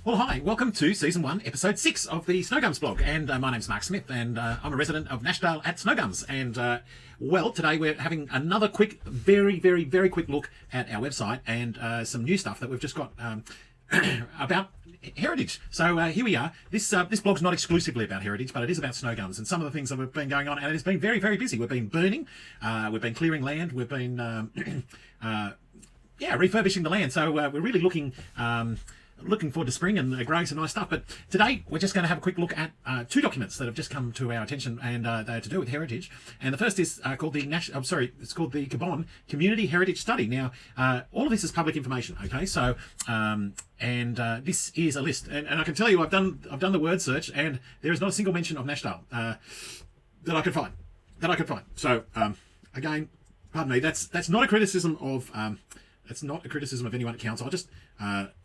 Well, hi, welcome to Season 1, Episode 6 of the Snowgums blog, and my name's Mark Smith, and I'm a resident of Nashdale at Snowgums, and well, today we're having another quick, very quick look at our website and some new stuff that we've just got about heritage. So here we are. This blog's not exclusively about heritage, but it is about Snowgums and some of the things that have been going on, and it's been very busy. We've been burning, we've been clearing land, we've been refurbishing the land, so we're really looking forward to spring and growing some nice stuff. But today we're just going to have a quick look at two documents that have just come to our attention, and they're to do with heritage. And the first is called the it's called the Gabon Community Heritage Study. Now, all of this is public information. Okay, so this is a list, and I can tell you I've done the word search, and there is not a single mention of Nashdale that I could find. So again, pardon me. That's not a criticism of. It's not a criticism of anyone at council. I'll just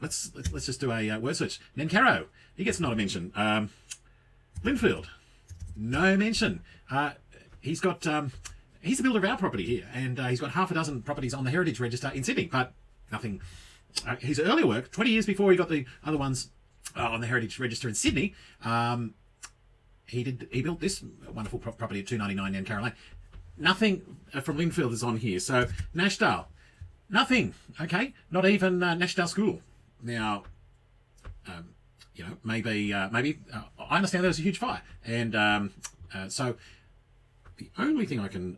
let's just do a word search. Nankaro, he gets not a mention. Linfield, no mention. He's got he's the builder of our property here, and he's got half a dozen properties on the Heritage Register in Sydney, but nothing. His earlier work, 20 years before he got the other ones on the Heritage Register in Sydney, he built this wonderful property at 299 Nankaro Lane. Nothing from Linfield is on here. So Nashdale. Nothing, okay? Not even Nashdale School. Now, maybe I understand there was a huge fire, and so the only thing I can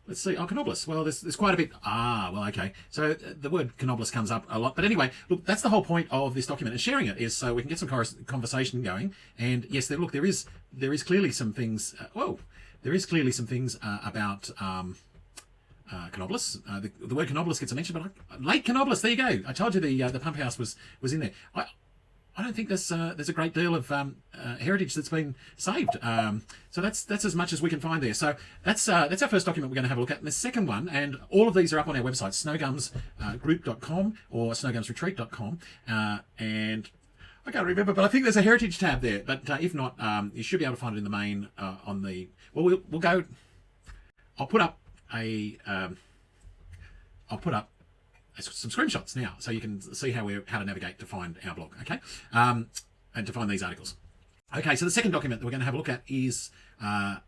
let's see. Oh, Canoblis. Well, there's quite a bit. Well, okay. So the word Canoblis comes up a lot, but anyway, look, that's the whole point of this document, and sharing it is so we can get some conversation going. And yes, there is clearly some things. There is clearly some things about. Canoblis. The word Canoblis gets a mention, but Lake Canoblis. There you go. I told you the pump house was in there. I don't think there's a great deal of heritage that's been saved. So that's as much as we can find there. So that's our first document we're going to have a look at. And the second one, and all of these are up on our website, snowgumsgroup.com or snowgumsretreat.com, and I can't remember, but I think there's a heritage tab there. But if not, you should be able to find it in the main on the. Well, we'll go. I'll put up some screenshots now, so you can see how to navigate to find our blog, okay, and to find these articles. Okay, so the second document that we're going to have a look at is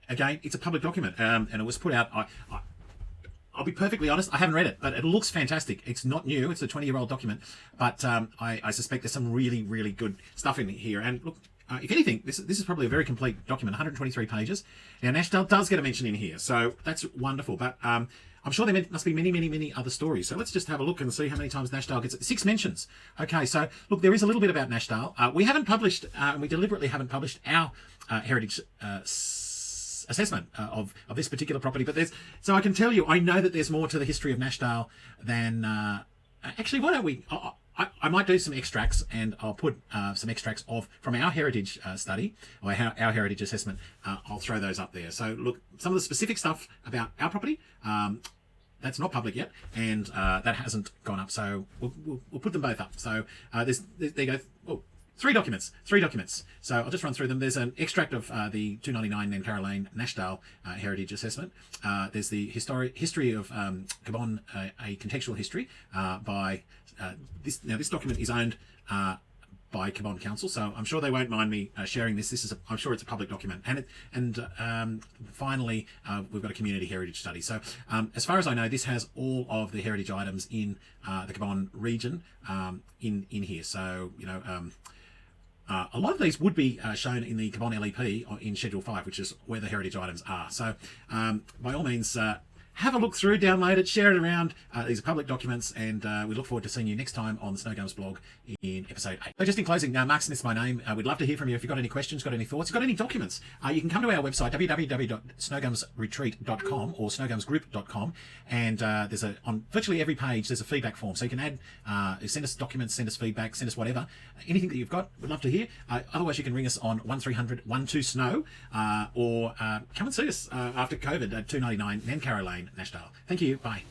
again, it's a public document, and it was put out. I'll be perfectly honest, I haven't read it, but it looks fantastic. It's not new; it's a 20-year-old document, but I suspect there's some really good stuff in here. And look. If anything, this is probably a very complete document, 123 pages. Now, Nashdale does get a mention in here, so that's wonderful. But I'm sure there must be many other stories. So let's just have a look and see how many times Nashdale gets it. 6 mentions. Okay, so look, there is a little bit about Nashdale. We haven't published, and we deliberately haven't published our heritage assessment of this particular property. But so I can tell you, I know that there's more to the history of Nashdale than actually. Why don't we? I might do some extracts, and I'll put some extracts from our heritage study, or our heritage assessment. I'll throw those up there. So look, some of the specific stuff about our property, that's not public yet, and that hasn't gone up. So we'll put them both up. So there you go. Oh, three documents. So I'll just run through them. There's an extract of the 299 Nankaro Lane Nashdale Heritage Assessment. There's the history of Gabon, a contextual history by this. Now this document is owned by Gabon Council, so I'm sure they won't mind me sharing this. I'm sure it's a public document. And finally, we've got a community heritage study. So as far as I know, this has all of the heritage items in the Gabon region in here. So a lot of these would be shown in the Gabon LEP in Schedule 5, which is where the heritage items are. So by all means, have a look through, download it, share it around. These are public documents, and we look forward to seeing you next time on the Snowgums blog in episode 8. So just in closing, Mark Smith's my name. We'd love to hear from you if you've got any questions, got any thoughts, got any documents. You can come to our website, www.snowgumsretreat.com or snowgumsgroup.com, and on virtually every page there's a feedback form, so you can add, send us documents, send us feedback, send us whatever, anything that you've got. We'd love to hear. Otherwise, you can ring us on 1300 12SNOW, or come and see us after COVID at 299 Nankaro Lane, Nashdale. Thank you. Bye.